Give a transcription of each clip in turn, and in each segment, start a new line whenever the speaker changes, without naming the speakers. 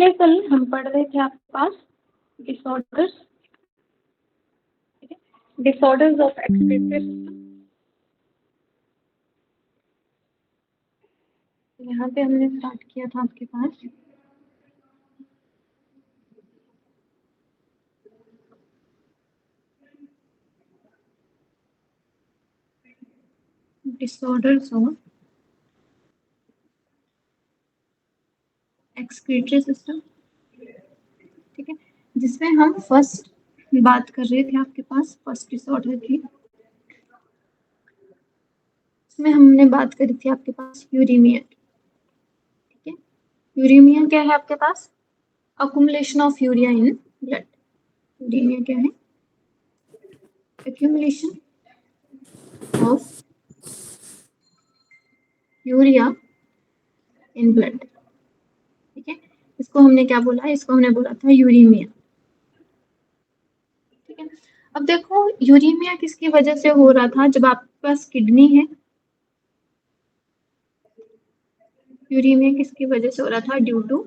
पिछले कल हम पढ़ रहे थे आपके पास disorders disorders of excretory system. यहाँ पे हमने स्टार्ट किया था आपके पास डिसऑर्डर्स ऑफ एक्सक्रीटरी सिस्टम, ठीक है, जिसमें हम फर्स्ट बात कर रहे थे आपके पास फर्स्ट डिसऑर्डर की। इसमें हमने बात करी थी आपके पास यूरीमिया, ठीक है। यूरीमिया क्या है आपके पास? Accumulation of urea in blood. Uremia क्या है? accumulation of urea in blood, ठीक है। इसको हमने क्या बोला? इसको हमने बोला था यूरीमिया, ठीक है। अब देखो यूरीमिया किसकी वजह से हो रहा था? जब आपके पास किडनी है, यूरीमिया किसकी वजह से हो रहा था? Due to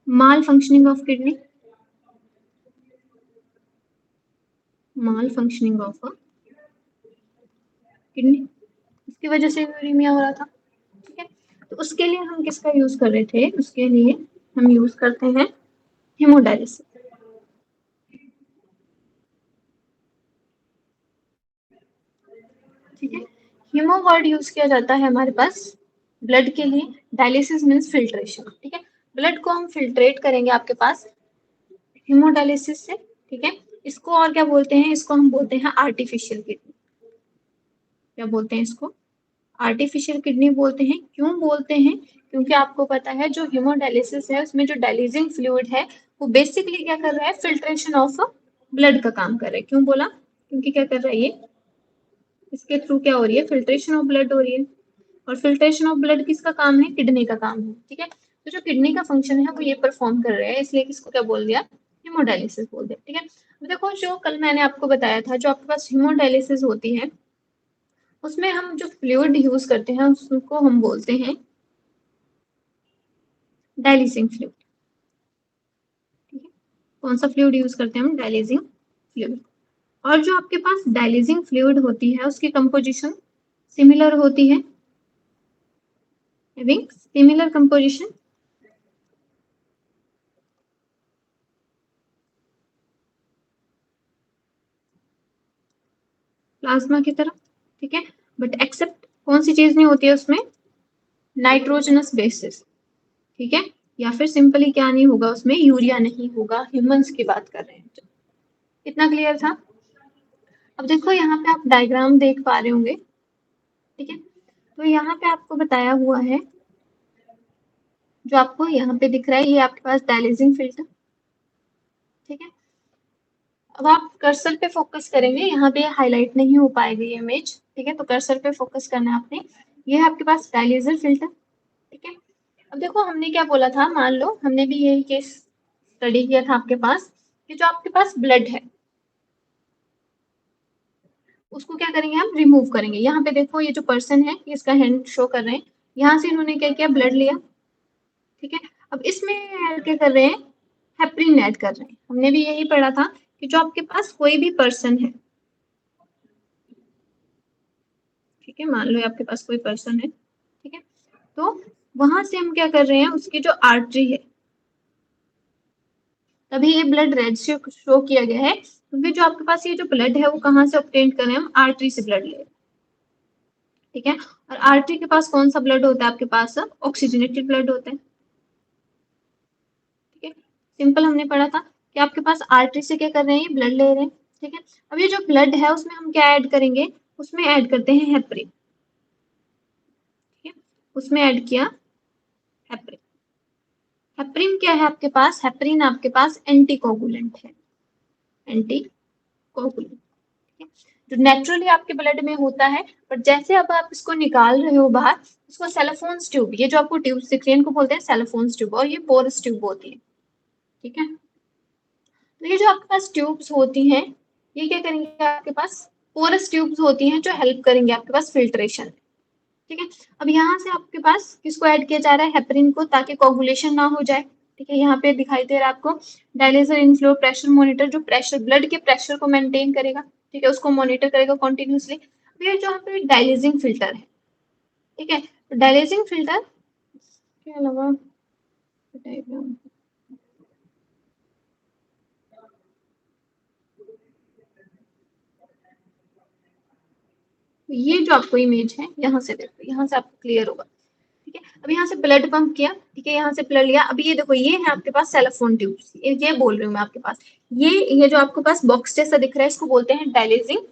malfunctioning of kidney, malfunctioning of kidney, इसकी वजह से यूरीमिया हो रहा था, ठीक है। तो उसके लिए हम किसका यूज कर रहे थे? उसके लिए हम यूज करते हैं हेमोडायलिसिस, ठीक है। हीमो वर्ड यूज किया जाता है हमारे पास ब्लड के लिए। डायलिसिस मीन्स फिल्ट्रेशन, ठीक है। ब्लड को हम फिल्ट्रेट करेंगे आपके पास हीमोडायलिसिस से, ठीक है। इसको और क्या बोलते हैं? इसको हम बोलते हैं आर्टिफिशियल किडनी। क्या बोलते हैं इसको? आर्टिफिशियल किडनी बोलते हैं। क्यों बोलते हैं? क्योंकि आपको पता है जो हीमोडायलिसिस है उसमें जो डायलिजिंग फ्लूइड है वो बेसिकली क्या कर रहा है? फिल्ट्रेशन ऑफ ब्लड का काम कर रहा है। क्यों बोला? क्योंकि क्या कर रहा है ये? इसके थ्रू क्या हो रही है? फिल्ट्रेशन ऑफ ब्लड हो रही है। और फिल्ट्रेशन ऑफ ब्लड किसका काम है? किडनी का काम है, ठीक है। तो जो किडनी का फंक्शन है वो ये परफॉर्म कर रहे हैं, इसलिए किसको क्या बोल दिया? हीमोडायलिसिस बोल दिया, ठीक है। अब देखो जो कल मैंने आपको बताया था, जो आपके पास हीमोडायलिसिस होती है उसमें हम जो फ्लूइड यूज करते हैं उसको हम बोलते हैं डायलिसिंग फ्लूइड, ठीक है। कौन सा फ्लूइड यूज करते हैं हम? Dialysing fluid. और जो आपके पास डायलिसिंग फ्लूइड होती है उसकी कंपोजिशन सिमिलर होती है, हैविंग सिमिलर कंपोजिशन प्लाज्मा की तरह, ठीक है। बट एक्सेप्ट कौन सी चीज नहीं होती है उसमें? नाइट्रोजनस बेसिस, ठीक है। या फिर सिंपली क्या नहीं होगा उसमें? यूरिया नहीं होगा। ह्यूमंस की बात कर रहे हैं। कितना क्लियर था? अब देखो यहाँ पे आप डायग्राम देख पा रहे होंगे, ठीक है। तो यहाँ पे आपको बताया हुआ है, जो आपको यहाँ पे दिख रहा है ये आपके पास डायलिसिंग फिल्टर, ठीक है। अब आप कर्सर पे फोकस करेंगे, यहाँ पे हाईलाइट नहीं हो पाएगी ये इमेज, ठीक है। तो कर्सर पे फोकस करना है आपने। ये है आपके पास डायलिसिस फिल्टर, ठीक है। अब देखो हमने क्या बोला था, मान लो हमने भी यही केस स्टडी किया था आपके पास कि जो आपके पास ब्लड है उसको क्या करेंगे? हम रिमूव करेंगे। यहाँ पे देखो ये जो पर्सन है इसका हैंड शो कर रहे हैं, यहाँ से इन्होंने क्या किया? ब्लड लिया, ठीक है। अब इसमें क्या कर रहे हैं? हेपरिन ऐड कर रहे हैं। हमने भी यही पढ़ा था कि जो आपके पास कोई भी पर्सन है, ठीक है, मान लो आपके पास कोई पर्सन है, ठीक है, तो वहां से हम क्या कर रहे हैं? उसकी जो आर्टरी है, तभी ये ब्लड रेड से शो किया गया है क्योंकि जो आपके पास ये जो ब्लड है वो कहाँ से ऑब्टेन कर रहे हैं? हम आर्टरी से ब्लड ले रहे हैं, ठीक है। और आर्टरी के पास कौन सा ब्लड होता है? आपके पास ऑक्सीजनेटेड ब्लड होता है, ठीक है। सिंपल हमने पढ़ा था कि आपके पास आर्टरी से क्या कर रहे हैं? ये ब्लड ले रहे हैं, ठीक है। अब ये जो ब्लड है उसमें हम क्या ऐड करेंगे? उसमें ऐड करते हैं हेपरिन, ठीक है। उसमें ऐड किया हेपरिन। हेपरिन क्या है आपके पास? हेपरिन आपके पास एंटीकोगुलेंट है, एंटीकोगुलेंट, ठीक है, जो नेचुरली आपके ब्लड में होता है। बट जैसे अब आप इसको निकाल रहे हो बाहर, इसको सेलोफोन्स ट्यूब, ये जो आपको ट्यूब दिख रही है इनको बोलते हैं सेलोफोन्स ट्यूब, और ये पोरस ट्यूब होती है, ठीक है। तो ये जो आपके पास ट्यूब्स होती हैं ये क्या करेंगे? आपके पास पोरस ट्यूब्स होती हैं जो हेल्प करेंगे आपके पास फिल्ट्रेशन, ठीक है। अब यहाँ से आपके पास किसको ऐड किया जा रहा है, हेपरिन को, ताकि कोगुलेशन ना हो जाए। ठीक है, यहाँ पे दिखाई दे रहा है आपको डायलिसिस इनफ्लो प्रेशर मॉनिटर, जो प्रेशर ब्लड के प्रेशर को मेंटेन करेगा। ठीक है, उसको मॉनिटर करेगा कॉन्टिन्यूसली। ये जो यहाँ पे डायलिसिंग फिल्टर है, ठीक है, तो डायलिसिंग फिल्टर के अलावा ये जो आपको इमेज है यहाँ से देखो, यहाँ से आपको क्लियर होगा। ठीक है, अब यहाँ से ब्लड पंप किया, ठीक है, यहाँ से ब्लड लिया। अब ये देखो, ये है आपके पास सेलोफोन ट्यूब्स, ये बोल रही हूँ मैं आपके पास, ये जो आपके पास बॉक्स जैसा दिख रहा है, इसको बोलते हैं डायलिसिंग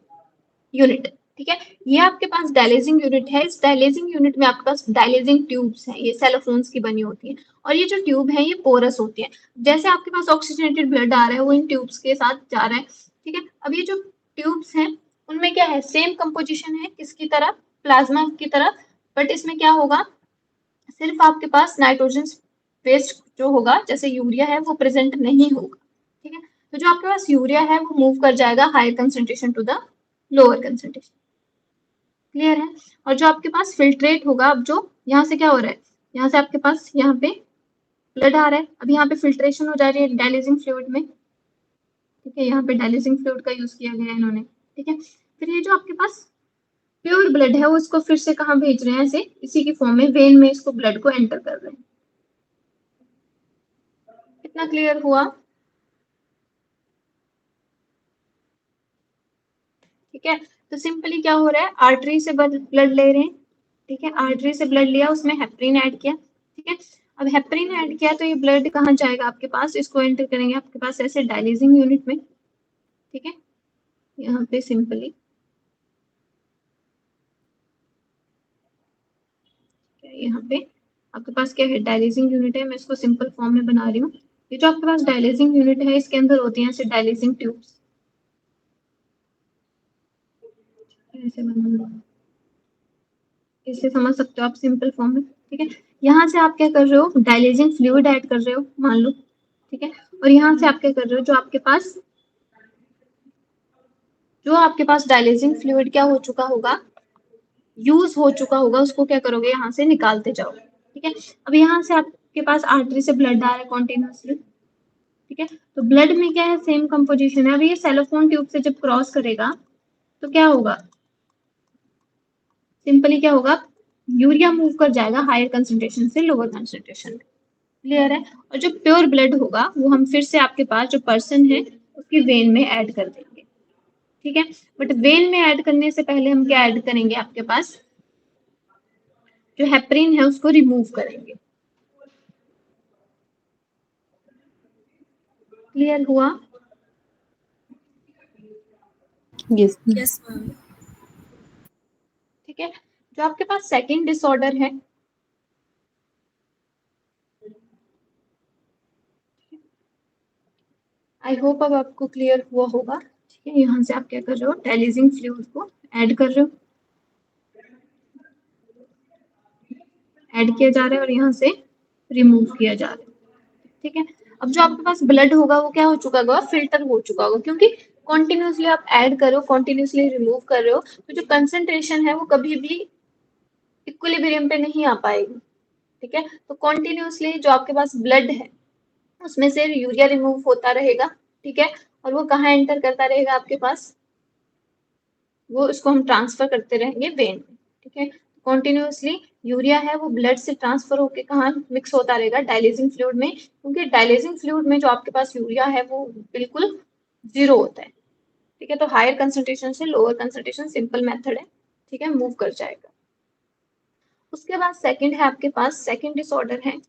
यूनिट। ठीक है, ये आपके पास डायलिसिंग यूनिट है। इस डायलिसिंग यूनिट में आपके पास डायलिसिंग ट्यूब्स हैं, ये सेलोफोन्स की बनी होती हैं। और ये जो ट्यूब है ये पोरस होती है। जैसे आपके पास ऑक्सीजनेटेड ब्लड आ रहा है, वो इन ट्यूब्स के साथ जा रहा है। ठीक है, अब ये जो ट्यूब्स हैं उनमें क्या है, सेम कंपोजिशन है किसकी तरह, प्लाज्मा की तरह। बट इसमें क्या होगा, सिर्फ आपके पास नाइट्रोजन वेस्ट जो होगा, जैसे यूरिया है, वो प्रेजेंट नहीं होगा। ठीक है, तो जो आपके पास यूरिया है वो मूव कर जाएगा higher concentration to the lower concentration. Clear है। और जो आपके पास फिल्ट्रेट होगा, अब जो यहाँ से क्या हो रहा है, यहाँ से आपके पास यहाँ पे ब्लड आ रहा है, अब यहाँ पे फिल्ट्रेशन हो जा रही है डायलिसिंग फ्लूइड में। ठीक है, यहाँ पे डायलिसिंग फ्लूइड का यूज किया गया है इन्होंने। ठीक है, फिर ये जो आपके पास प्योर ब्लड है वो इसको फिर से कहाँ भेज रहे हैं, ऐसे इसी की फॉर्म में वेन में इसको ब्लड को एंटर कर रहे हैं। कितना क्लियर हुआ। ठीक है, तो सिंपली क्या हो रहा है, आर्टरी से ब्लड ले रहे हैं। ठीक है, आर्टरी से ब्लड लिया, उसमें हेपरिन ऐड किया। ठीक है, अब हेपरिन ऐड किया तो ये ब्लड कहाँ जाएगा आपके पास, इसको एंटर करेंगे आपके पास ऐसे डायलिसिंग यूनिट में। ठीक है, यहाँ पे सिंपली यहाँ पे आपके पास क्या है, डायलिसिंग यूनिट है। मैं इसको सिंपल फॉर्म में बना रही हूँ। ये जो आपके पास डायलिसिंग यूनिट है, इसके अंदर होती हैं ऐसे डायलिसिंग ट्यूब्स, ऐसे बना, इसे समझ सकते हो आप सिंपल फॉर्म में। ठीक है, यहाँ से आप क्या कर रहे हो, डायलिसिंग फ्लूइड ऐड कर रहे हो, मान लो। ठीक है, और यहाँ से आप क्या कर रहे हो, जो आपके पास डायलिसिंग फ्लूइड क्या हो चुका होगा, यूज हो चुका होगा, उसको क्या करोगे, यहाँ से निकालते जाओ। ठीक है, अब यहाँ से आपके पास आर्टरी से ब्लड आ रहा है कॉन्टिन्यूसली। ठीक है, तो ब्लड में क्या है, सेम कंपोजिशन है। अब ये सेलोफोन ट्यूब से जब क्रॉस करेगा तो क्या होगा, सिंपली क्या होगा, यूरिया मूव कर जाएगा हायर कंसेंट्रेशन से लोअर कंसेंट्रेशन में। क्लियर है। और जो प्योर ब्लड होगा वो हम फिर से आपके पास जो पर्सन है उसकी वेन में ऐड कर देंगे। ठीक है, बट वेन में ऐड करने से पहले हम क्या ऐड करेंगे, आपके पास जो हेपरिन है उसको रिमूव करेंगे। क्लियर हुआ।
यस।
Yes ma'am.
ठीक है, जो आपके पास सेकंड डिसऑर्डर है, आई होप अब आपको क्लियर हुआ होगा। ठीक है, यहाँ से आप क्या कर रहे हो, डायलिसिंग फ्लूइड को ऐड कर रहे हो, ऐड किया जा रहा है और यहाँ से रिमूव किया जा रहा है। ठीक है, अब जो आपके पास ब्लड होगा वो क्या हो चुका होगा, फिल्टर हो चुका होगा, क्योंकि कॉन्टिन्यूसली आप ऐड कर रहे हो, कॉन्टिन्यूसली रिमूव कर रहे हो, तो जो कंसेंट्रेशन है वो कभी भी इक्विलिब्रियम पे नहीं आ पाएगी। ठीक है, तो कॉन्टिन्यूसली जो आपके पास ब्लड है उसमें से यूरिया रिमूव होता रहेगा। ठीक है, और वो कहाँ एंटर करता रहेगा आपके पास, वो इसको हम ट्रांसफर करते रहेंगे वेन में। ठीक है, कॉन्टिन्यूसली यूरिया है वो ब्लड से ट्रांसफर होके कहाँ मिक्स होता रहेगा, डायलिसिंग फ्लूइड में, क्योंकि डायलिसिंग फ्लूइड में जो आपके पास यूरिया है वो बिल्कुल जीरो होता है। ठीक है, तो हायर कंसेंट्रेशन से लोअर कंसेंट्रेशन सिंपल मेथड है। ठीक है, मूव कर जाएगा। उसके बाद सेकंड है आपके पास, सेकंड डिसऑर्डर है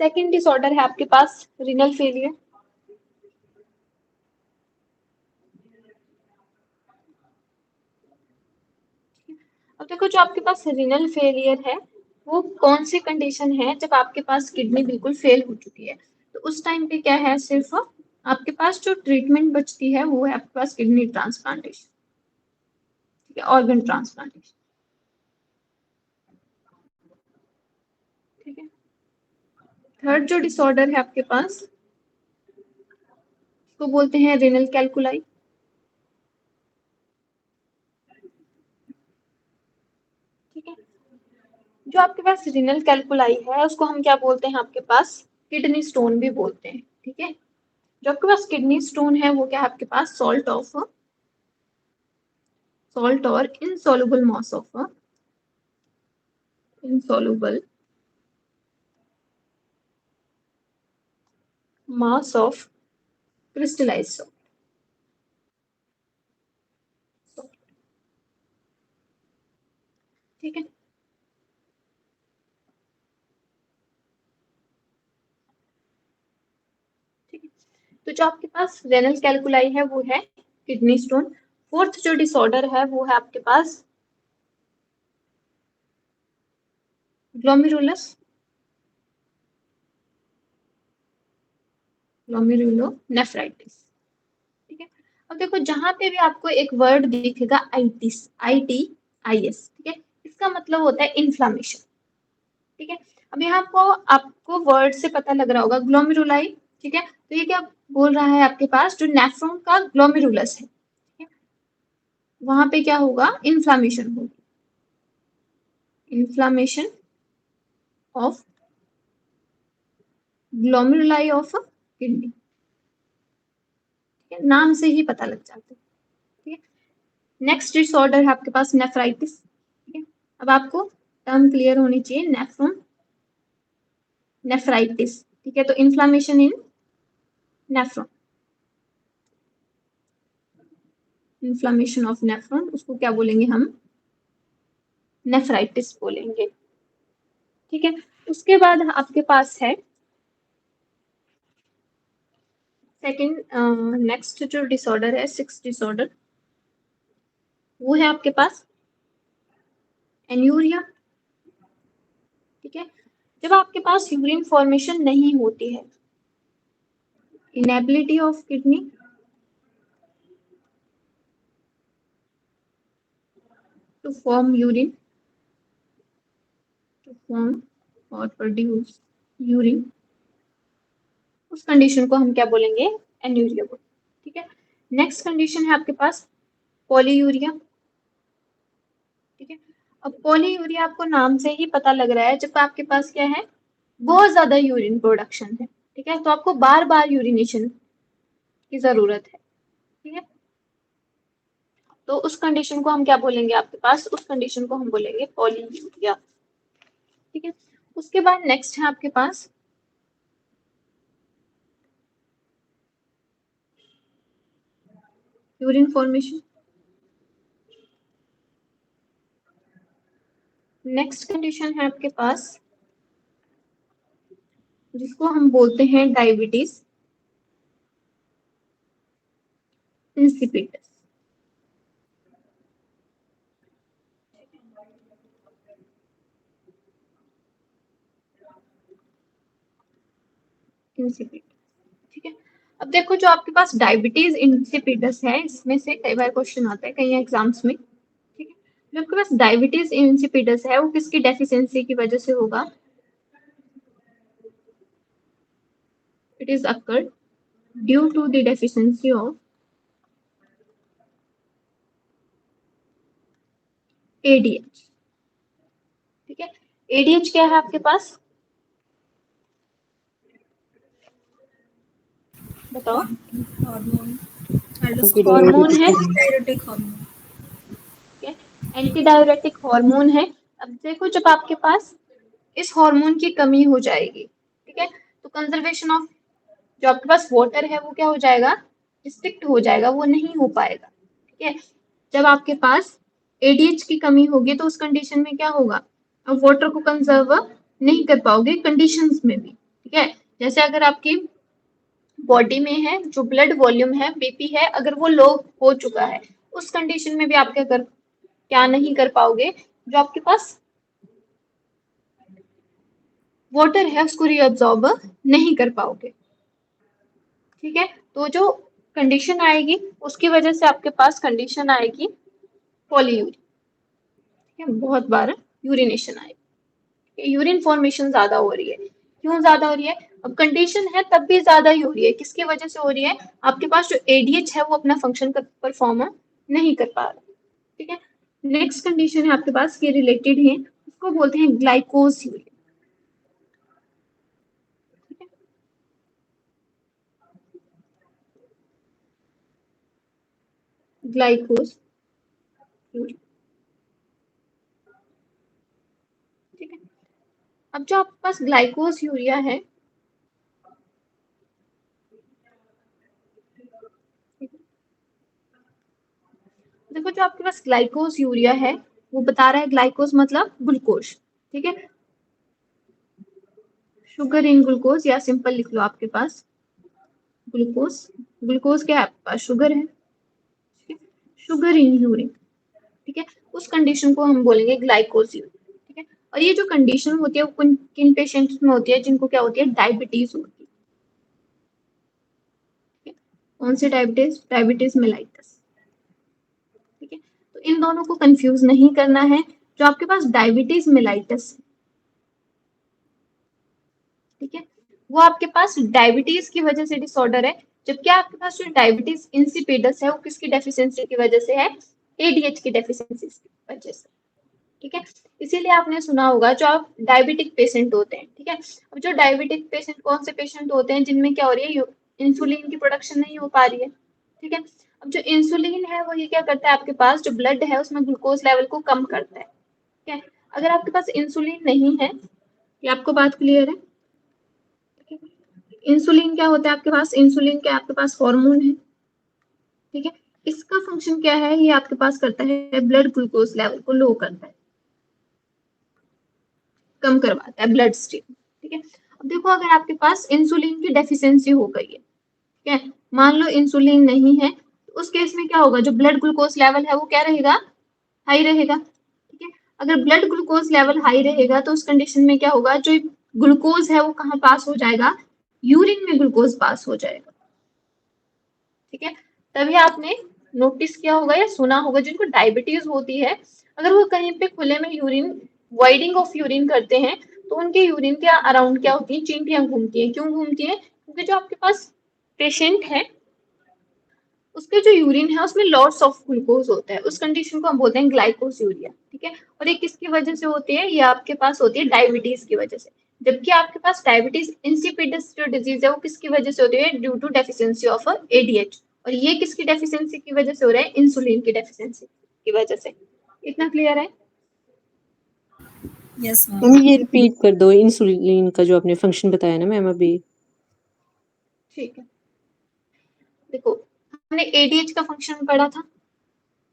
सेकंड डिसऑर्डर है आपके पास रीनल फेलियर। अब देखो, जो आपके पास रीनल फेलियर है वो कौन सी कंडीशन है, जब आपके पास किडनी बिल्कुल फेल हो चुकी है, तो उस टाइम पे क्या है, सिर्फ आपके पास जो ट्रीटमेंट बचती है वो है आपके पास किडनी ट्रांसप्लांटेशन। ठीक है, ऑर्गन ट्रांसप्लांटेशन। ठीक है, थर्ड जो डिसऑर्डर है आपके पास, इसको बोलते हैं रेनल कैल्कुलाई। ठीक है, जो आपके पास रेनल कैल्कुलाई है उसको हम क्या बोलते हैं आपके पास, किडनी स्टोन भी बोलते हैं। ठीक है, जो आपके पास किडनी स्टोन है वो क्या है आपके पास, सॉल्ट और insoluble mass of crystallised salt. ठीक है, ठीक है, तो जो आपके पास रेनल कैल्कुलाई है वो है किडनी स्टोन। फोर्थ जो डिसऑर्डर है वो है आपके पास ग्लोमेरुलस ग्लोमेरुलोनेफ्राइटिस। ठीक है, अब देखो जहां पे भी आपको एक वर्ड दिखेगा आईटिस, ITIS, ठीक है, इसका मतलब होता है इन्फ्लामेशन। ठीक है, अब यहाँ को आपको वर्ड से पता लग रहा होगा ग्लोमेरुलाई। ठीक है, तो ये क्या बोल रहा है आपके पास, जो नेफ्रॉन का ग्लोमेरुलस है, ठीक है, वहां पे क्या होगा, इन्फ्लामेशन होगी, inflammation of glomeruli of kidney. नाम से ही पता लग जाता है। ठीक है, नेक्स्ट डिसऑर्डर है आपके पास नेफ्राइटिस। ठीक है, अब आपको टर्म क्लियर होनी चाहिए, नेफ्राइटिस। ठीक है, तो inflammation in nephron, inflammation of nephron, उसको क्या बोलेंगे हम, नेफ्राइटिस बोलेंगे। ठीक है, उसके बाद आपके पास है सेकंड, नेक्स्ट जो डिसऑर्डर है, सिक्स डिसऑर्डर, वो है आपके पास एन्यूरिया। ठीक है, जब आपके पास यूरिन फॉर्मेशन नहीं होती है, inability of kidney to form urine, to form और प्रोड्यूस यूरिन, उस कंडीशन को हम क्या बोलेंगे, एन्यूरिया बोलेंगे। ठीक है, नेक्स्ट कंडीशन है आपके पास पॉलीयूरिया। ठीक है, अब पॉलीयूरिया आपको नाम से ही पता लग रहा है, जब आपके पास क्या है, बहुत ज्यादा यूरिन प्रोडक्शन है। ठीक है, तो आपको बार बार यूरिनेशन की जरूरत है। ठीक है, तो उस कंडीशन को हम क्या बोलेंगे आपके पास, उस कंडीशन को हम बोलेंगे पॉलीयूरिया। ठीक है, उसके बाद नेक्स्ट है आपके पास यूरिन फॉर्मेशन। नेक्स्ट कंडीशन है आपके पास जिसको हम बोलते हैं डायबिटीज इंसिपिडस। इंसिपिडस। ठीक है, अब देखो जो आपके पास डायबिटीज इंसिपिडस है, इसमें से कई बार क्वेश्चन आता है कई एग्जाम्स में। ठीक है, जो आपके पास डायबिटीज इंसिपिडस है वो किसकी डेफिशिएंसी की वजह से होगा, it is occurred due to the deficiency of ADH। ठीक है, ADH क्या है आपके पास, बताओ।
हार्मोन,
हार्मोन है,
डायरेटिक हार्मोन।
ठीक है, एंटी डायरेटिक हार्मोन है। अब देखो जब आपके पास इस हार्मोन की कमी हो जाएगी, ठीक है, तो कंजर्वेशन ऑफ जो आपके पास वाटर है वो क्या हो जाएगा, रिस्ट्रिक्ट हो जाएगा, वो नहीं हो पाएगा। ठीक है, जब आपके पास एडीएच की कमी होगी तो उस कंडीशन में क्या होगा, अब वाटर को कंजर्व नहीं कर पाओगे कंडीशंस में भी। ठीक है, जैसे अगर आपकी बॉडी में है जो ब्लड वॉल्यूम है, बीपी है, अगर वो लो हो चुका है, उस कंडीशन में भी आप क्या नहीं कर पाओगे, जो आपके पास वाटर है उसको रीअब्सॉर्ब नहीं कर पाओगे। ठीक है, तो जो कंडीशन आएगी उसकी वजह से आपके पास कंडीशन आएगी पॉलीयूरी। ठीक है, बहुत बार यूरिनेशन आएगी, यूरिन फॉर्मेशन ज्यादा हो रही है। क्यों ज्यादा हो रही है? अब कंडीशन है तब भी ज्यादा ही हो रही है, किसकी वजह से हो रही है? आपके पास जो एडीएच है वो अपना फंक्शन परफॉर्म नहीं कर पा रहा। ठीक है, नेक्स्ट कंडीशन है आपके पास, ये रिलेटेड है, उसको बोलते हैं ग्लाइकोज यूरिया। ग्लाइकोज यूरिया, ठीक है। अब जो आपके पास ग्लाइकोज यूरिया है, देखो जो आपके पास ग्लाइकोज यूरिया है वो बता रहा है, ग्लाइकोज मतलब ग्लूकोज, ठीक है, शुगर इन ग्लूकोज, या सिंपल लिख लो आपके पास ग्लूकोज। ग्लूकोज क्या है आपके पास? शुगर है, शुगर इन यूरिन, ठीक है। उस कंडीशन को हम बोलेंगे ग्लाइकोज यूरिन, ठीक है। और ये जो कंडीशन होती है वो किन पेशेंट्स में होती है? जिनको क्या होती है? डायबिटीज होती है, ठीक है। कौन सी डायबिटीज? डायबिटीज मेलाइटस, ठीक है। तो इन दोनों को कंफ्यूज नहीं करना है। जो आपके पास डायबिटीज मेलाइटस, ठीक है, वो आपके पास डायबिटीज की वजह से डिसऑर्डर है, जबकि आपके पास जो डायबिटीज इंसिपिडस है वो किसकी डेफिशिएंसी की वजह से है? एडीएच की डेफिशिएंसी की वजह से, ठीक है। इसीलिए आपने सुना होगा जो आप डायबिटिक पेशेंट होते हैं, ठीक है। अब जो डायबिटिक पेशेंट कौन से पेशेंट होते हैं? जिनमें क्या हो रही है? इंसुलिन की प्रोडक्शन नहीं हो पा रही है, ठीक है। अब जो इंसुलिन है वो ये क्या करता है? आपके पास जो ब्लड है उसमें ग्लूकोज लेवल को कम करता है, ठीक है। अगर आपके पास इंसुलिन नहीं है, ये आपको बात क्लियर है? इंसुलिन क्या होता है आपके पास? इंसुलिन क्या आपके पास? हार्मोन है, ठीक है। इसका फंक्शन क्या है? ये आपके पास करता है ब्लड ग्लूकोज लेवल को लो करता है, कम करवाता है ब्लड स्ट्रीम, ठीक है। अब देखो अगर आपके पास इंसुलिन की डेफिशिएंसी हो गई है, ठीक है, मान लो इंसुलिन नहीं है, तो उस केस में क्या होगा? जो ब्लड ग्लूकोज लेवल है वो क्या रहेगा? हाई रहेगा, ठीक है। अगर ब्लड ग्लूकोज लेवल हाई रहेगा तो उस कंडीशन में क्या होगा? जो ग्लूकोज है वो कहाँ पास हो जाएगा? यूरिन में ग्लूकोज पास हो जाएगा, ठीक है। तभी आपने नोटिस किया होगा या सुना होगा जिनको डायबिटीज होती है, अगर वो कहीं पे खुले में यूरिन, वाइडिंग ऑफ यूरिन करते हैं, तो उनके यूरिन के अराउंड क्या होती है? चींटियां घूमती हैं। क्यों घूमती हैं? क्योंकि जो आपके पास पेशेंट है उसके जो यूरिन है उसमें लॉट्स ऑफ ग्लूकोज होता है, उस कंडीशन को हम बोलते हैं ग्लाइकोज यूरिया, ठीक है। और ये किसकी वजह से होती है? ये आपके पास होती है डायबिटीज की वजह से, जबकि आपके पास डायबिटीज इंसिपिडस जो डिजीज है वो किसकी वजह से होती है? Due to deficiency of ADH. और ये किसकी डेफिशिएंसी की वजह से हो रहा है? इंसुलिन की डेफिशिएंसी की वजह से। इतना क्लियर है?
Yes ma'am.
मैम ये रिपीट कर दो, इंसुलिन का जो आपने फंक्शन बताया ना मैम अभी।
ठीक है, देखो हमने एडीएच का फंक्शन पढ़ा था,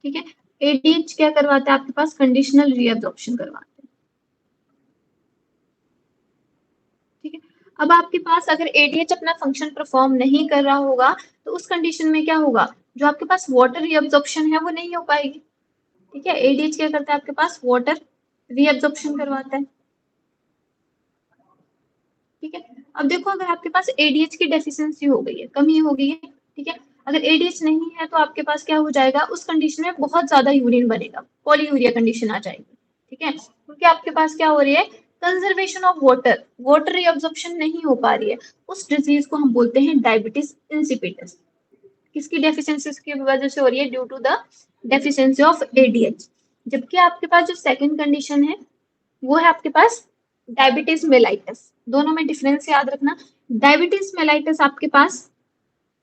ठीक है। एडीएच क्या करवाता है? आपके पास कंडीशनल रीअब्जॉर्प्शन करवाता है, ठीक है। अब आपके पास अगर एडीएच अपना फंक्शन परफॉर्म नहीं कर रहा होगा तो उस कंडीशन में क्या होगा? जो आपके पास वाटर रीअब्जॉर्प्शन है वो नहीं हो पाएगी, ठीक है। एडीएच क्या करता है? आपके पास वाटर रीअब्जॉर्प्शन करवाता है, ठीक है। अब देखो अगर आपके पास एडीएच की डेफिशिएंसी हो गई है, कमी हो गई है, ठीक है, अगर एडीएच नहीं है तो आपके पास क्या हो जाएगा? उस कंडीशन में बहुत ज्यादा यूरिन बनेगा, पॉलीयूरिया कंडीशन आ जाएगी, ठीक है। क्योंकि आपके पास क्या हो रही है? Conservation of water, water reabsorption नहीं हो पा रही है। उस डिजीज को हम बोलते हैं डायबिटीज इंसिपिडस। किसकी डेफिशिएंसी की वजह से हो रही है? Due to the deficiency of ADH. जबकि आपके पास जो सेकंड कंडीशन है वो है आपके पास डायबिटीज मेलाइटस। दोनों में डिफरेंस याद रखना। डायबिटीज मेलाइटस आपके पास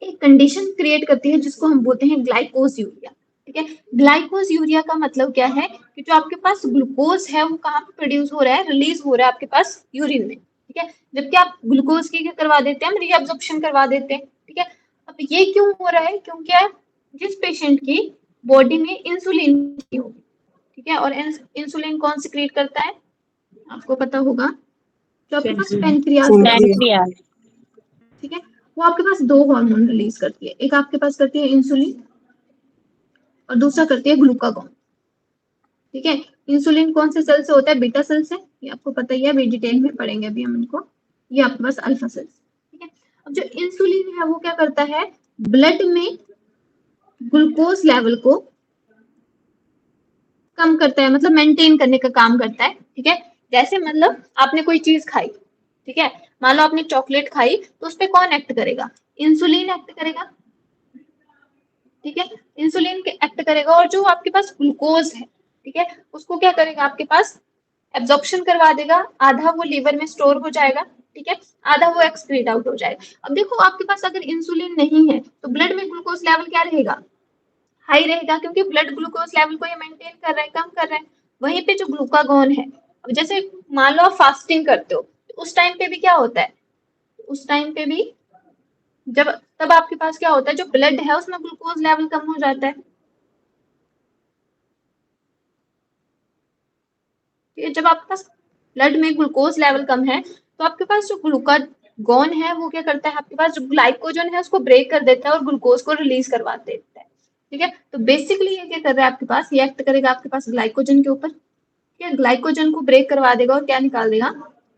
एक कंडीशन क्रिएट करती है जिसको हम बोलते हैं ग्लाइकोज यूरिया, ठीक है। ग्लाइकोज यूरिया का मतलब क्या है? कि जो आपके पास ग्लूकोज है वो कहाँ पे प्रोड्यूस हो रहा है? रिलीज हो रहा है आपके पास यूरिन में, ठीक है। जबकि आप ग्लूकोज की क्या करवा देते हैं? हम रीअब्जॉर्प्शन करवा देते हैं, ठीक है। अब ये क्यों हो रहा है? क्योंकि जिस पेशेंट की बॉडी में इंसुलिन होगी, ठीक है, और इंसुलिन कौन सिक्रीट करता है? आपको पता होगा, जो आपके पास पेनक्रियास होता है,
पैनक्रियास।
ठीक है, वो आपके पास दो हार्मोन रिलीज करती है, एक आपके पास करती है इंसुलिन और दूसरा करती है ग्लूकागॉन, ठीक है। इंसुलिन कौन से सेल से होता है? बीटा सेल से, ये आपको पता ही है, अभी डिटेल में पढ़ेंगे अभी हम इनको। ये आपके पास अल्फा सेल्स, ठीक है। अब जो इंसुलिन है वो क्या करता है? ब्लड में ग्लूकोज लेवल को कम करता है, मतलब मेंटेन करने का काम करता है, ठीक है। जैसे मतलब आपने कोई चीज खाई, ठीक है, मान लो आपने चॉकलेट खाई तो उस पर कौन एक्ट करेगा? इंसुलिन एक्ट करेगा, ठीक है, इंसुलिन एक्ट करेगा। और जो आपके पास ग्लूकोज है, ठीक है, उसको क्या करेगा आपके पास? एब्जॉर्प्शन करवा देगा, आधा वो लीवर में स्टोर हो जाएगा, ठीक है, आधा वो एक्सक्रीट आउट हो जाएगा। अब देखो आपके पास अगर इंसुलिन नहीं है तो ब्लड में ग्लूकोज लेवल क्या रहेगा? हाई रहेगा, क्योंकि ब्लड ग्लूकोज लेवल को ये मेंटेन कर रहा है, कम कर रहा है। वहीं पे जो ग्लूकागॉन है, अब जैसे मान लो आप फास्टिंग करते हो तो उस टाइम पे भी क्या होता है? उस टाइम पे भी जब तब आपके पास क्या होता है? जो ब्लड है उसमें ग्लूकोज लेवल कम हो जाता है। ये जब आपके पास ब्लड में ग्लूकोज लेवल कम है तो आपके पास जो ग्लूकागॉन है वो क्या करता है? आपके पास जो ग्लाइकोजन है उसको ब्रेक कर देता है और ग्लूकोज को रिलीज करवा देता है, ठीक है। तो बेसिकली ये क्या कर रहा है आपके पास? ये एक्ट करेगा आपके पास ग्लाइकोजन के ऊपर, ठीक है, ग्लाइकोजन को ब्रेक करवा देगा और क्या निकाल देगा?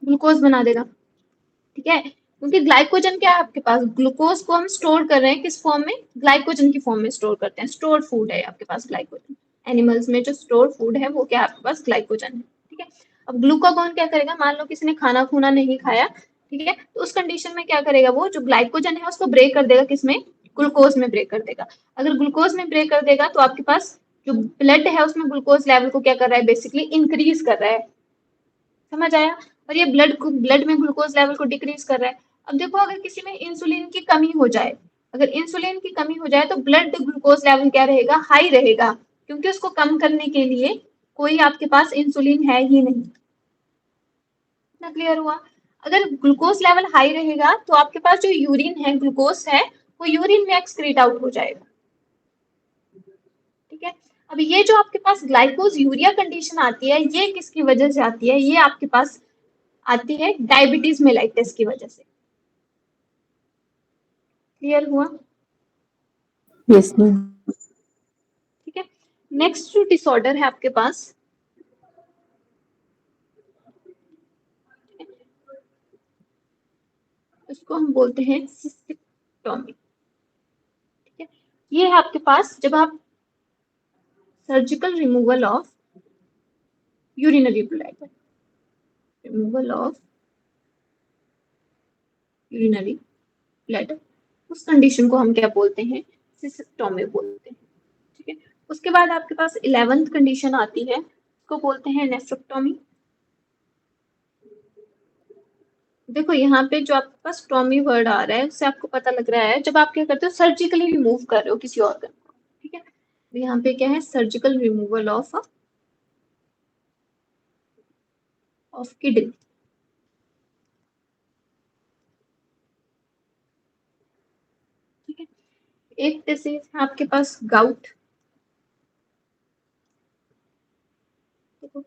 ग्लूकोज बना देगा, ठीक है। क्योंकि ग्लाइकोजन क्या है आपके पास? ग्लूकोज को हम स्टोर कर रहे हैं किस फॉर्म में? ग्लाइकोजन की फॉर्म में स्टोर करते हैं, स्टोर फूड है आपके पास ग्लाइकोजन। एनिमल्स में जो स्टोर फूड है वो क्या है आपके पास? ग्लाइकोजन है, ठीक है। अब ग्लूकागॉन क्या करेगा? मान लो किसी ने खाना खूना नहीं खाया, ठीक है, तो उस कंडीशन में क्या करेगा? वो जो ग्लाइकोजन है उसको ब्रेक कर देगा, किसमें? ग्लूकोज में ब्रेक कर देगा। अगर ग्लूकोज में ब्रेक कर देगा तो आपके पास जो ब्लड है उसमें ग्लूकोज लेवल को क्या कर रहा है? बेसिकली इंक्रीज कर रहा है, समझ आया। और ये ब्लड में ग्लूकोज लेवल को डिक्रीज कर रहा है। अब देखो अगर किसी में इंसुलिन की कमी हो जाए, अगर इंसुलिन की कमी हो जाए तो ब्लड ग्लूकोज लेवल क्या रहेगा? हाई रहेगा, क्योंकि उसको कम करने के लिए कोई आपके पास इंसुलिन है ही नहीं। इतना क्लियर हुआ? अगर ग्लूकोज लेवल हाई रहेगा तो आपके पास जो यूरिन है, ग्लूकोज है, वो यूरिन में एक्सक्रीट आउट हो जाएगा, ठीक है। अब ये जो आपके पास ग्लाइकोज यूरिया कंडीशन आती है, ये किसकी वजह से आती है? ये आपके पास आती है डायबिटीज मेलाइटिस की वजह से। क्लियर हुआ?
Yes ma'am.
ठीक है। नेक्स्ट जो डिसऑर्डर है आपके पास, उसको हम बोलते हैं सिस्टेक्टोमी, ठीक है। ये है आपके पास जब आप surgical removal of urinary bladder, removal of urinary bladder, उस कंडीशन को हम क्या बोलते हैं? सिस्टेक्टोमी बोलते हैं, ठीक है। उसके बाद आपके पास 11th कंडीशन आती है, उसको बोलते हैं नेफ्रेक्टोमी। देखो यहाँ पे जो आपके पास टॉमी वर्ड आ रहा है उससे आपको पता लग रहा है जब आप क्या करते हो? सर्जिकली रिमूव कर रहे हो किसी ऑर्गन को, ठीक है। तो यहाँ पे क्या है? सर्जिकल रिमूवल ऑफ किडनी, ठीक है। एक डिसीज है आपके पास गाउट। देखो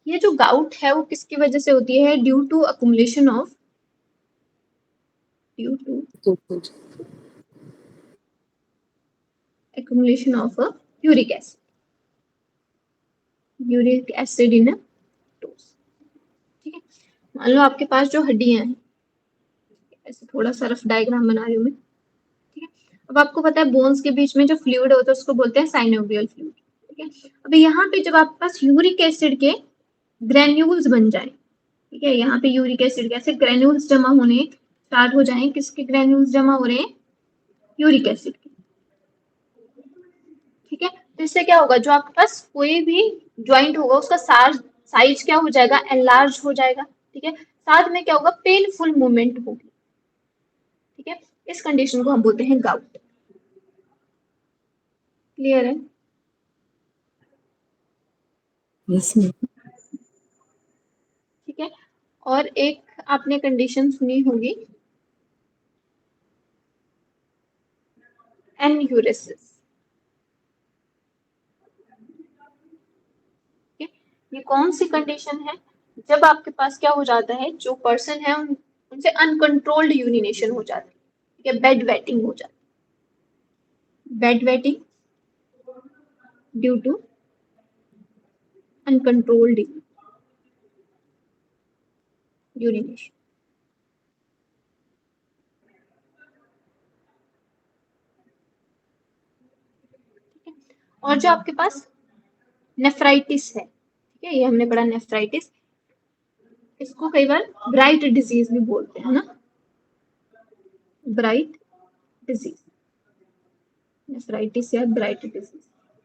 ये जो गाउट है वो किसकी वजह से होती है? Due to accumulation of, due to accumulation of a uric acid in toes, ठीक है। मान लो आपके पास जो हड्डियां हैं, ऐसे थोड़ा सा रफ डायग्राम बना रही हूँ मैं, ठीक है। अब आपको पता है बोन्स के बीच में जो फ्लूइड होता है उसको बोलते हैं साइनोवियल फ्लूइड, ठीक है। अब यहाँ पे जब आपके पास यूरिक एसिड के ग्रेन्यूल्स बन जाए, ठीक है, यहाँ पे यूरिक एसिड के ऐसे ग्रेन्यूल्स जमा होने स्टार्ट हो जाए, किसके ग्रेन्यूल्स जमा हो रहे हैं? यूरिक एसिड के, ठीक है। तो इससे क्या होगा? जो आपके पास कोई भी ज्वाइंट होगा उसका साइज क्या हो जाएगा? एनलार्ज हो जाएगा, ठीक है। साथ में क्या होगा? पेनफुल मूवमेंट होगी, ठीक है। इस कंडीशन को हम बोलते हैं गाउट। क्लियर है?
Yes ma'am.
ठीक है। और एक आपने कंडीशन सुनी होगी, एन्यूरेसिस, ठीक है। ये कौन सी कंडीशन है? जब आपके पास क्या हो जाता है? जो पर्सन है उनसे अनकंट्रोल्ड यूरिनेशन हो जाती है, ठीक है, बेड वेटिंग हो जाती है, bed wetting due to uncontrolled urination. और जो आपके पास नेफ्राइटिस है, ठीक है, ये हमने पढ़ा नेफ्राइटिस, इसको कई बार ब्राइट डिजीज भी बोलते हैं ना, ब्राइट डिजीज, नेफ्राइटिस या ब्राइट डिजीज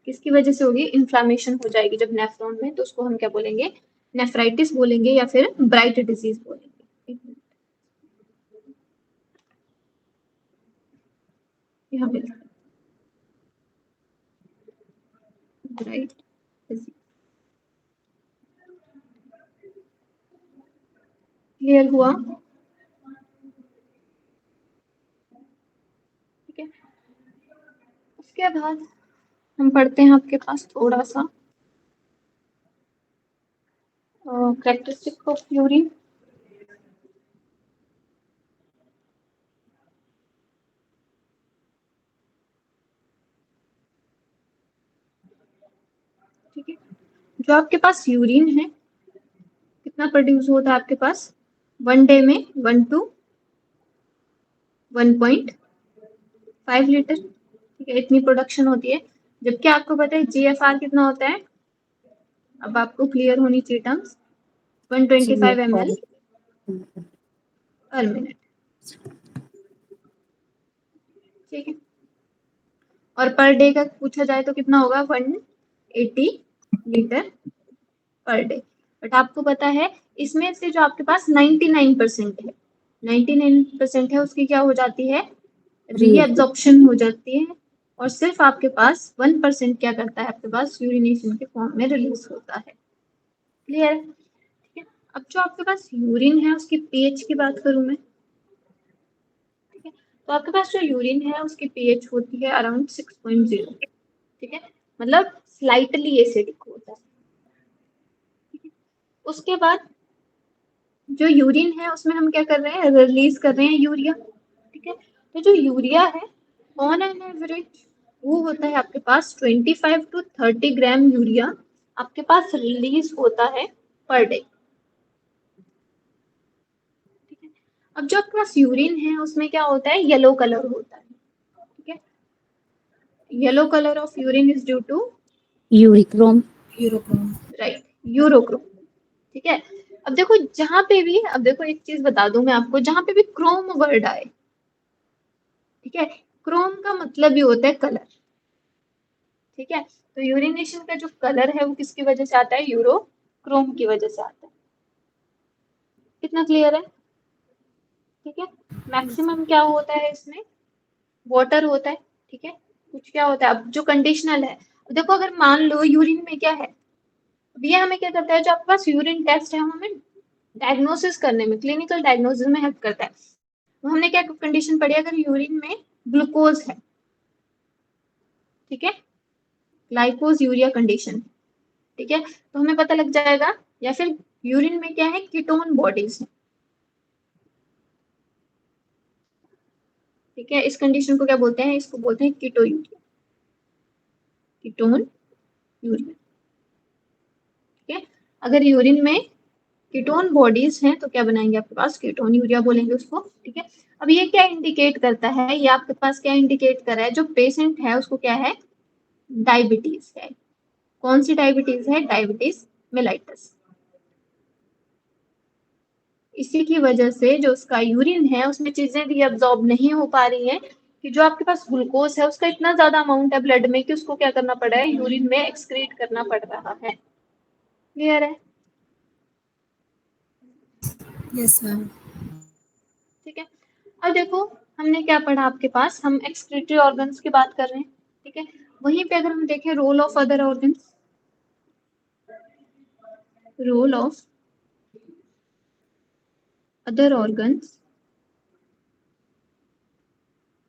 किसकी वजह से होगी, इन्फ्लामेशन हो जाएगी जब नेफ्रॉन में, तो उसको हम क्या बोलेंगे, नेफ्राइटिस बोलेंगे या फिर ब्राइट डिजीज बोलेंगे। यहाँ पे ब्राइट डिजीज, क्लियर हुआ, ठीक है। उसके बाद हम पढ़ते हैं आपके पास थोड़ा सा कैरेक्टरिस्टिक ऑफ यूरिन। ठीक है, जो आपके पास यूरिन है कितना प्रोड्यूस होता है आपके पास, 1 डे में 1 to 1.5 लीटर, ठीक है, इतनी प्रोडक्शन होती है। जबकि आपको पता है GFR कितना होता है, अब आपको क्लियर होनी चाहिए टर्म्स, 125 ml पर मिनट, ठीक है। और पर डे का पूछा जाए तो कितना होगा, 180 लीटर पर डे। बट आपको पता है इसमें से जो आपके पास 99% है, 99% है उसकी क्या हो जाती है, रीएब्जॉर्प्शन हो जाती है, और सिर्फ आपके पास 1% क्या करता है, आपके पास यूरिनेशन के फॉर्म में रिलीज होता है। क्लियर है, ठीक है। अब जो आपके पास यूरिन है उसकी पीएच की बात करूं मैं, ठीक है, तो आपके पास जो यूरिन है उसकी पीएच होती है अराउंड 6.0, ठीक है, मतलब स्लाइटली एसिडिक होता है, ठीक है। उसके बाद जो यूरिन है उसमें हम क्या कर रहे हैं, रिलीज कर रहे हैं यूरिया, ठीक है। तो जो यूरिया है ऑन एन एवरेज वो होता है आपके पास 25 to 30 ग्राम यूरिया आपके पास रिलीज होता है पर डे, ठीक है। अब जो आपके पास यूरिन है उसमें क्या होता है, येलो कलर होता है, ठीक है, yellow colour of urine is due to
urichrome,
urochrome,
right, urochrome, ठीक है। अब देखो जहां पे भी, अब देखो एक चीज बता दूं मैं आपको, जहां पे भी क्रोम वर्ड आए, ठीक है, क्रोम का मतलब ही होता है कलर, ठीक है। तो यूरिनेशन का जो कलर है वो किसकी वजह से आता है, यूरोक्रोम की वजह से आता है। कितना क्लियर है, ठीक है। मैक्सिमम क्या होता है इसमें, वाटर होता है, ठीक है, कुछ क्या होता है, अब जो कंडीशनल है, देखो अगर मान लो यूरिन में क्या है, अब ये हमें क्या करता है, जो आपके पास यूरिन टेस्ट है हमें डायग्नोसिस करने में, क्लिनिकल डायग्नोसिस में हेल्प करता है। तो हमने क्या कंडीशन पढ़ी, अगर यूरिन में ग्लूकोज है, ठीक है, ग्लाइकोज यूरिया कंडीशन, ठीक है, तो हमें पता लग जाएगा, या फिर यूरिन में क्या है, कीटोन बॉडीज है, ठीक है, इस कंडीशन को क्या बोलते हैं, इसको बोलते हैं कीटो यूरिया, कीटोन यूरिया, ठीक है। अगर यूरिन में कीटोन बॉडीज हैं तो क्या बनाएंगे आपके पास, कीटोन यूरिया बोलेंगे उसको, ठीक है। अब ये क्या इंडिकेट करता है, ये आपके पास क्या इंडिकेट कर रहा है, जो पेशेंट है उसको क्या है, डायबिटीज है। कौन सी डायबिटीज है, डायबिटीज मेलाइटस। इसी की वजह से जो उसका यूरिन है उसमें चीजें भी अब्जॉर्ब नहीं हो पा रही हैं, कि जो आपके पास ग्लूकोज है उसका इतना ज्यादा अमाउंट है ब्लड में कि उसको क्या करना पड़ रहा है, यूरिन में एक्सक्रीट करना पड़ रहा है। क्लियर है,
यस मैम,
ठीक है। अब देखो हमने क्या पढ़ा आपके पास, हम एक्सक्रीटरी ऑर्गन्स की बात कर रहे हैं, ठीक है। वहीं पे अगर हम देखें role of other organs, role of other organs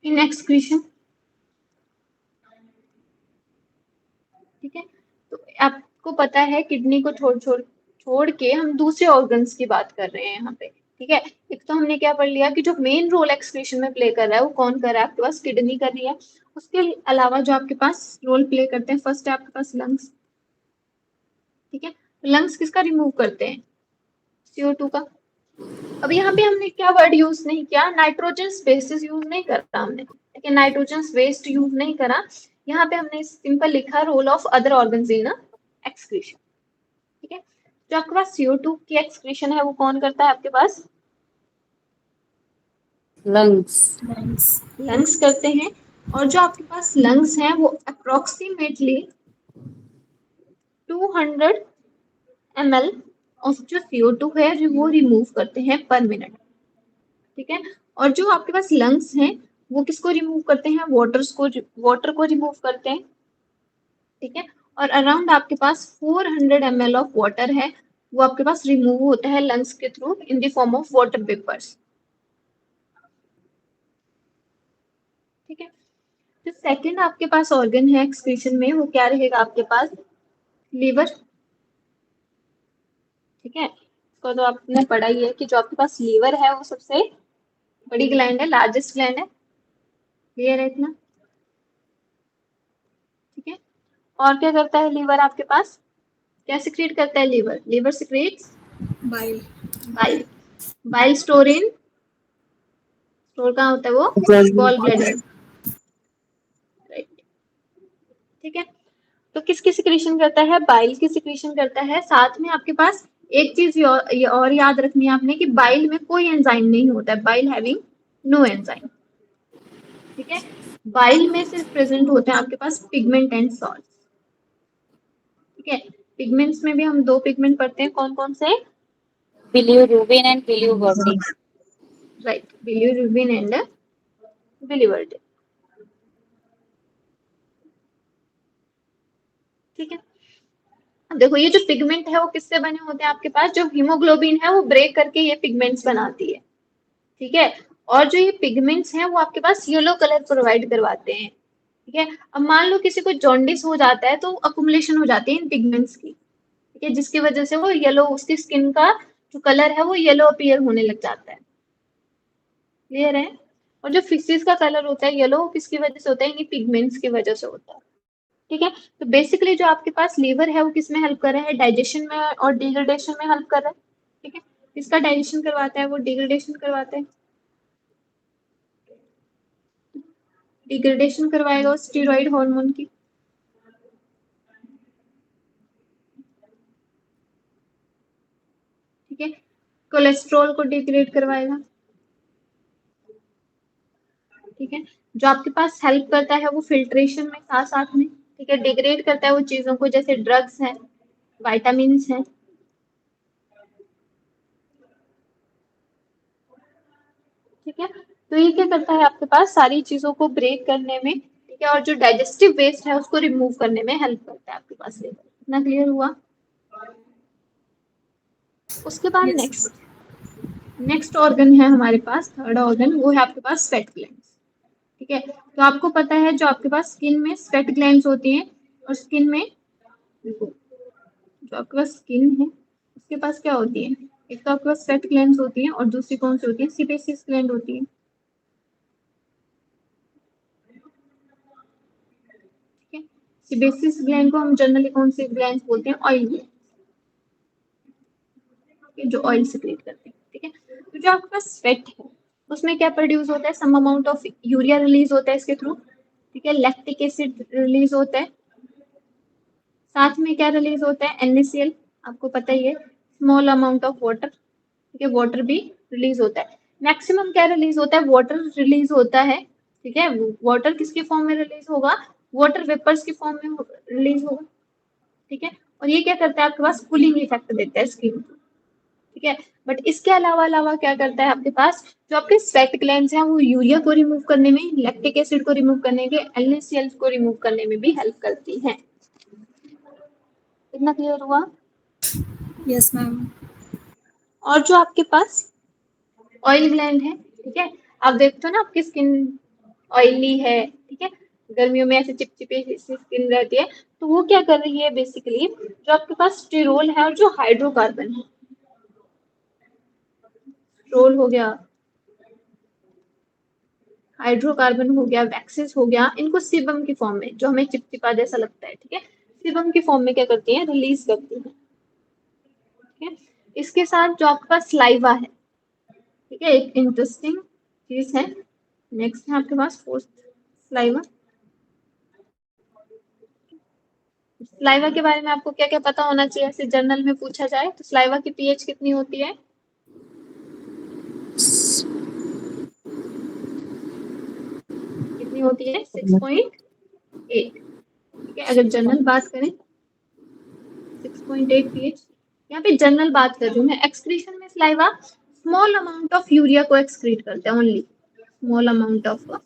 in excretion, ठीक है। तो आपको पता है किडनी को छोड़ के हम दूसरे ऑर्गन्स की बात कर रहे हैं यहाँ पे, ठीक है। एक तो हमने क्या पढ़ लिया कि जो मेन रोल एक्सक्रीशन में प्ले कर रहा है वो कौन कर रहा है, आपके पास किडनी कर रही है। उसके अलावा जो आपके पास रोल प्ले करते हैं, फर्स्ट है आपके पास लंग्स, ठीक है। लंग्स किसका रिमूव करते हैं, CO2 का। अब यहाँ पे हमने क्या वर्ड यूज नहीं किया, नाइट्रोजन स्पेसिस यूज नहीं करा हमने, ठीक है, नाइट्रोजन वेस्ट यूज नहीं करा। यहाँ पे हमने सिंपल लिखा role of other organs in excretion, ठीक है। जो आपके पास CO2 की एक्सक्रीशन है वो कौन करता है आपके पास?
लंग्स।
लंग्स करते हैं। और जो आपके पास लंग्स हैं वो अप्रोक्सीमेटली 200 ml ऑफ जो CO2 है जो वो रिमूव करते हैं पर मिनट, ठीक है। और जो आपके पास लंग्स हैं वो किसको रिमूव करते हैं? वाटर को रिमूव करते हैं, ठीक है। और अराउंड आपके पास 400 ml ऑफ वाटर है, वो आपके पास रिमूव होता है लंग्स के through in the form of water vapours, ठीक है। तो सेकंड आपके पास ऑर्गन है एक्सक्रीशन में, वो क्या रहेगा आपके पास? लीवर, ठीक है। इसको तो आपने पढ़ा ही है कि जो आपके पास लीवर है वो सबसे बड़ी ग्लैंड है, लार्जेस्ट ग्लैंड है, क्लियर है इतना, ठीक है। और क्या करता है लीवर आपके पास? क्या सिक्रेट करता है liver? Liver secretes
bile.
Bile. Bile store कहाँ होता है वो? गॉल ब्लैडर, राइट, ठीक है। तो किसकी सिक्रीशन करता है? बाइल की सिक्रीशन करता है। साथ में आपके पास एक चीज और याद रखनी है आपने कि बाइल में कोई एंजाइम नहीं होता है, बाइल हैविंग नो एंजाइम, ठीक है। बाइल में सिर्फ प्रेजेंट होते हैं आपके पास पिगमेंट एंड सॉल्ट, ठीक है। पिगमेंट्स में भी हम दो पिगमेंट पढ़ते हैं, कौन कौन से?
Bilirubin and biliverdin.
Right, bilirubin and biliverdin, ठीक है। अब देखो ये जो पिगमेंट है वो किससे बने होते हैं आपके पास? जो हीमोग्लोबिन है वो ब्रेक करके ये पिगमेंट्स बनाती है, ठीक है। और जो ये पिगमेंट्स हैं वो आपके पास येलो कलर प्रोवाइड करवाते हैं, ठीक है। अब मान लो किसी को जॉन्डिस हो जाता है तो अकुमुलेशन हो जाती है इन पिगमेंट्स की, ठीक है, जिसकी वजह से वो येलो, उसकी स्किन का जो कलर है वो येलो अपीयर होने लग जाता है, क्लियर है। और जो फिशेस का कलर होता है येलो, किसकी वजह से होता है? ये पिगमेंट्स की वजह से होता है, ठीक है। तो बेसिकली जो आपके पास लीवर है वो किस में हेल्प कर रहा है? डाइजेशन में और डिग्रेडेशन में हेल्प कर रहा है, ठीक है। किसका डाइजेशन करवाता है? वो डिग्रेडेशन करवाता है, डिग्रेडेशन करवाएगा स्टीरॉइड हार्मोन की, ठीक है। कोलेस्ट्रॉल को डिग्रेड करवाएगा, ठीक है। जो आपके पास हेल्प करता है वो फिल्ट्रेशन में साथ साथ में, ठीक है। डिग्रेड करता है वो चीजों को जैसे ड्रग्स हैं, वाइटामिन हैं, ठीक है। तो ये क्या करता है आपके पास? सारी चीजों को ब्रेक करने में, ठीक है, और जो डाइजेस्टिव वेस्ट है उसको रिमूव करने में हेल्प करता है आपके पास लीवर, इतना क्लियर हुआ। उसके बाद
यस।
नेक्स्ट ऑर्गन है हमारे पास, थर्ड ऑर्गन, वो है आपके पास स्वेट ग्लैंड्स, ठीक है। तो आपको पता है जो आपके पास स्किन में स्वेट ग्लैंड्स होती हैं, और स्किन में देखो जो आपके पास स्किन है उसके पास क्या होती है? एक तो आपके पास स्वेट ग्लैंड्स होती हैं और दूसरी कौन सी होती है? सीबेसियस ग्लैंड होती है, ठीक है। सीबेसियस ग्लैंड को हम जनरली कौन से ग्लैंड बोलते हैं? ऑयल ग्लैंड, जो ऑयल सिक्रेट करते हैं, ठीक है। तो जो आपके पास स्वेट है उसमें क्या प्रोड्यूस होता है? Some amount of urea release होता है इसके थ्रू, ठीक है। लैक्टिक एसिड रिलीज होता है, साथ में क्या रिलीज होता है? NaCl, आपको पता ही है, स्मॉल अमाउंट ऑफ वाटर, ठीक है, वाटर भी रिलीज होता है। मैक्सिमम क्या रिलीज होता है? वाटर रिलीज होता है, ठीक है। वाटर किसके फॉर्म में रिलीज होगा? वाटर वेपर्स के फॉर्म में रिलीज होगा, ठीक है। और ये क्या करता है आपके पास? कूलिंग इफेक्ट देता है स्किन को, ठीक है। बट इसके अलावा अलावा क्या करता है आपके पास? जो आपके स्वेट ग्लैंड्स हैं वो यूरिया को रिमूव करने में, लैक्टिक एसिड को रिमूव करने के, NaCl को रिमूव करने में भी हेल्प करती हैं, इतना क्लियर हुआ।
Yes ma'am.
और जो आपके पास ऑयल ग्लैंड है, ठीक है, आप देखते हो ना आपकी स्किन ऑयली है, ठीक है, गर्मियों में ऐसे चिपचिपी सी स्किन रहती है, तो वो क्या कर रही है बेसिकली? जो आपके पास स्टिरोल है और जो हाइड्रोकार्बन है, स्टिरोल हो गया, हाइड्रोकार्बन हो गया, वैक्सेस हो गया, इनको सीबम की फॉर्म में, जो हमें चिपचिपा जैसा लगता है, ठीक है, सीबम की फॉर्म में क्या करती है? रिलीज करती है, ठीक है। इसके साथ जो आपके पास स्लाइवा है, ठीक है, एक इंटरेस्टिंग चीज है। नेक्स्ट है आपके पास फोर्थ, स्लाइवा, स्लाइवा के बारे में आपको क्या क्या पता होना चाहिए, ऐसे जर्नल में पूछा जाए तो स्लाइवा की पीएच कितनी होती है? कितनी होती है? 6.8। ठीक है, अगर जनरल बात करें 6.8 पीएच। यहाँ पे जनरल बात कर रही हूँ मैं। एक्सक्रीशन में saliva small amount of urea को एक्सक्रीट करता है, only small amount of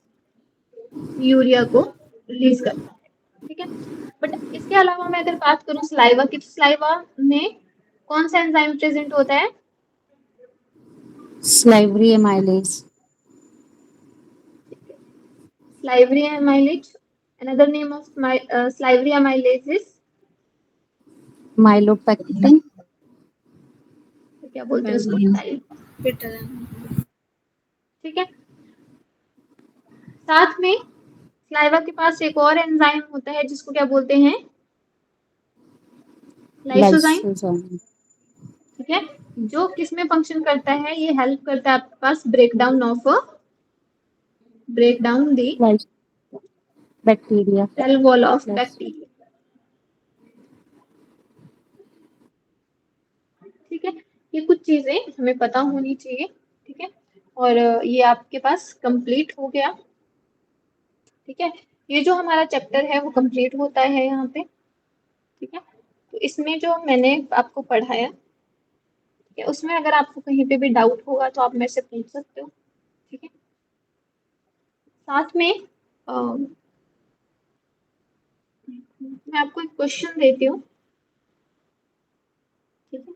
urea को रिलीज करता है। ठीक है, बट इसके अलावा मैं अगर बात करूँ स्लाइवा की, तो स्लाइवा में कौन सा एंजाइम प्रेजेंट होता है?
Salivary amylase.
Salivary amylase. Another name of salivary amylase is
Myelopectin.
क्या बोलते हैं उसको?
Bitter.
ठीक है, साथ में स्लाइवा के पास एक और एंजाइम होता है जिसको क्या बोलते हैं? लाइसोजाइम।
Lysozyme.
ठीक है, जो किसमें फंक्शन करता है? ये हेल्प करता है आपके पास break down the
Bacteria.
Cell wall of
Yes.
Bacteria. ठीक है, ये कुछ चीजें हमें पता होनी चाहिए। ठीक है, और ये आपके पास कंप्लीट हो गया। ठीक है, ये जो हमारा चैप्टर है वो कंप्लीट होता है यहाँ पे। ठीक है, तो इसमें जो मैंने आपको पढ़ाया, ठीक है, उसमें अगर आपको कहीं पे भी डाउट होगा तो आप मेरे से पूछ सकते हो। ठीक है, साथ में मैं आपको एक क्वेश्चन देती हूँ। ठीक है,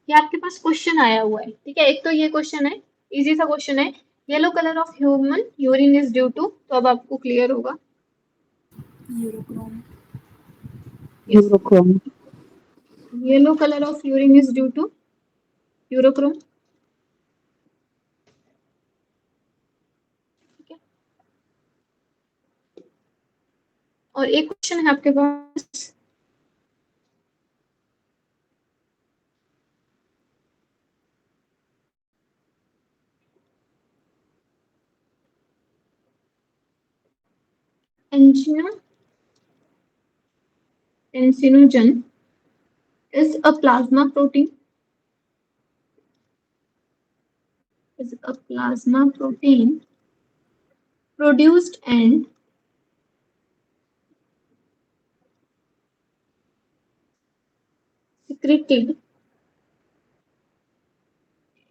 ये आपके पास क्वेश्चन आया हुआ है। ठीक है, एक तो ये क्वेश्चन है, इजी सा क्वेश्चन है। Yellow colour of human urine is due to, तो अब आपको क्लियर होगा।
Urochrome.
Urochrome.
Yellow colour of urine is due to urochrome. ठीक है, और एक क्वेश्चन है आपके पास, angiotensinogen is a plasma protein produced and secreted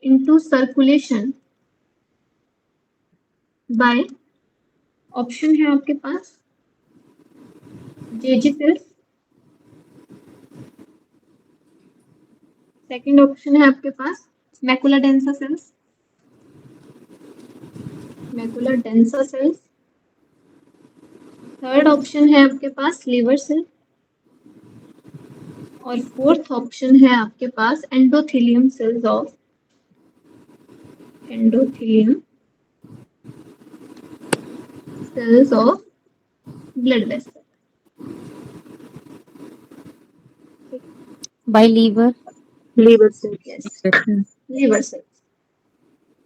into circulation by, option है आपके पास जेजी सेल्स, सेकंड ऑप्शन है आपके पास macula densa cells, third option है आपके पास लीवर सेल, और फोर्थ ऑप्शन है आपके पास endothelium cells of blood vessel.
By liver.
Liver से
लीवर सेल्स।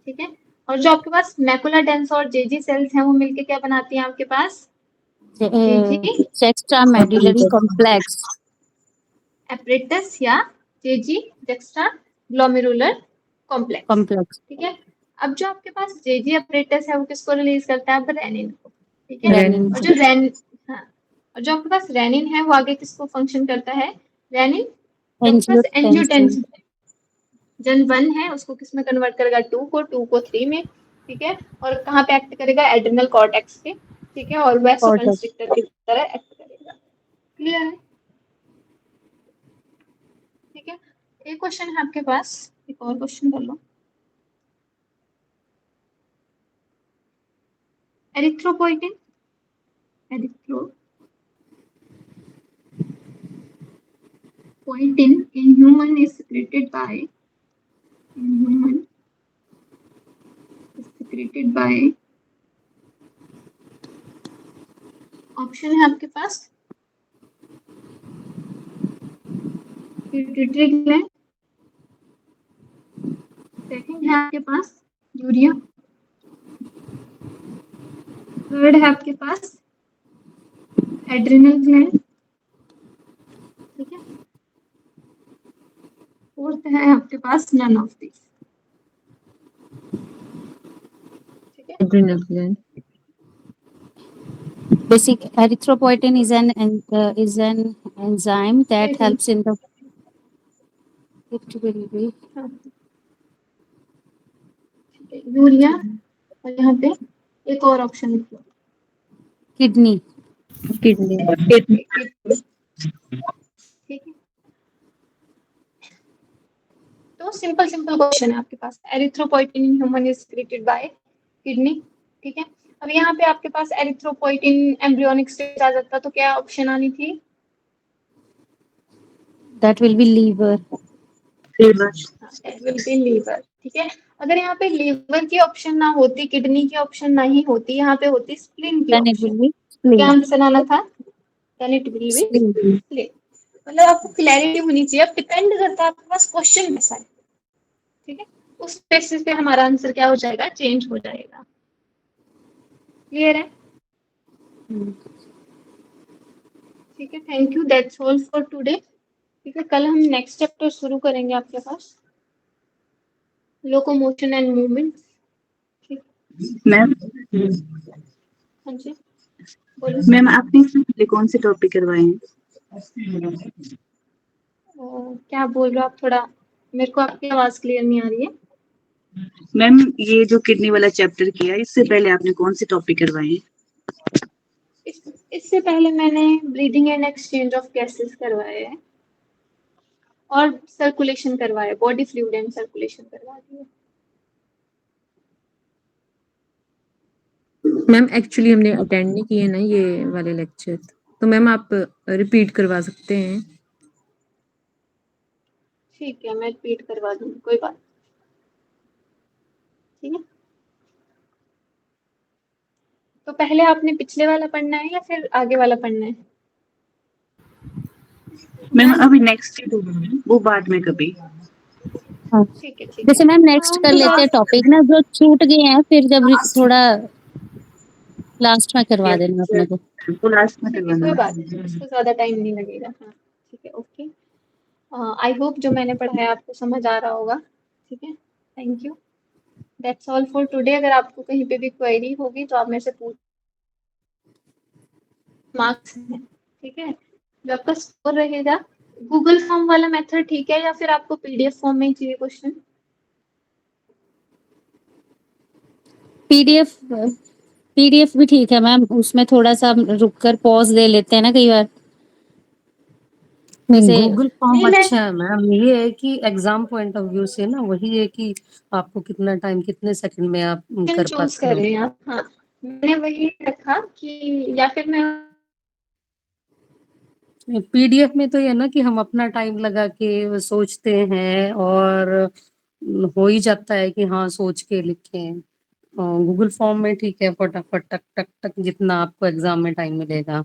ठीक है, और जो आपके पास मैकुला डेंसा और जेजी सेल्स हैं वो मिलके क्या बनाती हैं आपके पास?
Juxtamedullary complex.
एपरेटस या जेजी जेक्स्ट्रा ग्लोमेरुलर कॉम्प्लेक्स।
Complex.
ठीक है, अब जो आपके पास जेजी एपरेटस है वो किसको रिलीज करता है? अब रेनिन को। ठीक है,
Renin.
और जो हाँ, और जो आपके पास रेनिन है वो आगे किसको फंक्शन करता है? रेनिन जो आपके पास एंजियोटेंसिन जन 1 है उसको किस में कन्वर्ट करेगा? 2 को 3 में। ठीक है, और कहाँ पे एक्ट करेगा? एड्रिनल कॉर्टेक्स पे। ठीक है, और वैसोकंस्ट्रिक्टर की तरह एक्ट करेगा। क्लियर है? ठीक है, एक क्वेश्चन है आपके पास, एक और क्वेश्चन कर लो। Erythropoietin in human is secreted by option है आपके पास पिट्यूटरी ग्लैंड, सेकंड है आपके पास यूरिया, थर्ड है आपके पास एड्रिनल ग्लैंड, फोर्थ है आपके पास नन ऑफ दिस। ठीक है,
adrenal gland.
Basic erythropoietin is an enzyme that
It
helps in the it will be
हाँ, ठीक है, यूरिया। और यहाँ पे एक और ऑप्शन लिखो,
kidney.
किडनी।
ठीक है। तो सिंपल सिंपल क्वेश्चन है आपके पास। Erythropoietin in human is created by kidney. ठीक है, अब यहाँ पे आपके पास एरिथ्रोपोइटिन एम्ब्रियोनिक स्टेज आ जाता तो क्या ऑप्शन आनी थी?
That will be liver.
Will be liver. ठीक है, अगर यहाँ पे लीवर की ऑप्शन ना होती, किडनी की ऑप्शन नहीं होती, यहाँ पे होती स्प्लीन की
Then it
option,
will be
क्या
spleen.
आंसर आना था? Then it will be
Spleen.
Spleen. मतलब आपको क्लैरिटी होनी चाहिए, अब डिपेंड करता है आपके पास क्वेश्चन कैसा है। ठीक है, उस बेसिस पे हमारा आंसर क्या हो जाएगा, चेंज हो जाएगा। क्लियर है? ठीक है, thank you, that's all for today. ठीक है, कल हम नेक्स्ट चैप्टर शुरू करेंगे आपके पास, लोकोमोशन एंड मूवमेंट। ठीक,
मैम
हाँ जी बोलो।
मैम आपने इससे पहले कौन से टॉपिक करवाए हैं?
क्या बोल रहे हो आप? थोड़ा मेरे को आपकी आवाज क्लियर नहीं आ रही है।
मैम ये जो किडनी वाला चैप्टर किया इससे पहले आपने कौन से टॉपिक करवाए हैं?
इससे पहले मैंने breathing and exchange of gases करवाए हैं और सर्कुलेशन करवाया, बॉडी फ्लूइड एंड सर्कुलेशन करवा दिया।
मैम एक्चुअली हमने अटेंड नहीं किए ना ये वाले लेक्चर, तो मैम आप रिपीट करवा सकते हैं।
ठीक है, मैं रिपीट करवा दूंगी, कोई बात। ठीक है, तो पहले आपने पिछले वाला पढ़ना है या फिर आगे वाला पढ़ना है?
मैम अभी नेक्स्ट वो बाद में कभी।
ठीक है, ठीक
जैसे
है।
मैम नेक्स्ट कर लेते हैं टॉपिक ना, जो छूट गए हैं फिर जब थोड़ा लास्ट में करवा देना अपने को।
वो लास्ट में
ठीक है, कोई बात नहीं,
करवाना।
इसको ज्यादा टाइम नहीं लगेगा। हाँ ठीक है, ओके। आई होप जो मैंने पढ़ाया आपको समझ आ रहा होगा। ठीक है, thank you, that's all for today. अगर आपको कहीं पे भी क्वेरी होगी तो आप मेरे से पूछ, मार्क्स हैं। ठीक है, जो आपका स्कोर रहेगा, गूगल फॉर्म वाला मेथड ठीक है या फिर आपको पीडीएफ फॉर्म में ही चाहिए क्वेश्चन?
पीडीएफ भी ठीक है मैम, उसमें थोड़ा सा रुक कर पॉज ले लेते हैं ना कई बार।
नहीं,
जैसे
गूगल फॉर्म
नहीं, मैं
अच्छा है मैम। ये है कि एग्जाम पॉइंट ऑफ व्यू से ना वही है कि आपको कितना टाइम कितने सेकंड में आप कर
चूज
पाते
कर
हो।
रहे हैं आप। हाँ, मैंने वही रखा कि या फिर मैं
पीडीएफ में तो ये ना कि हम अपना टाइम लगा के वो सोचते हैं और हो ही जाता है कि हाँ सोच के लिखें। गूगल फॉर्म में ठीक है, फटाफट टक टक टक जितना आपको एग्जाम में टाइम मिलेगा।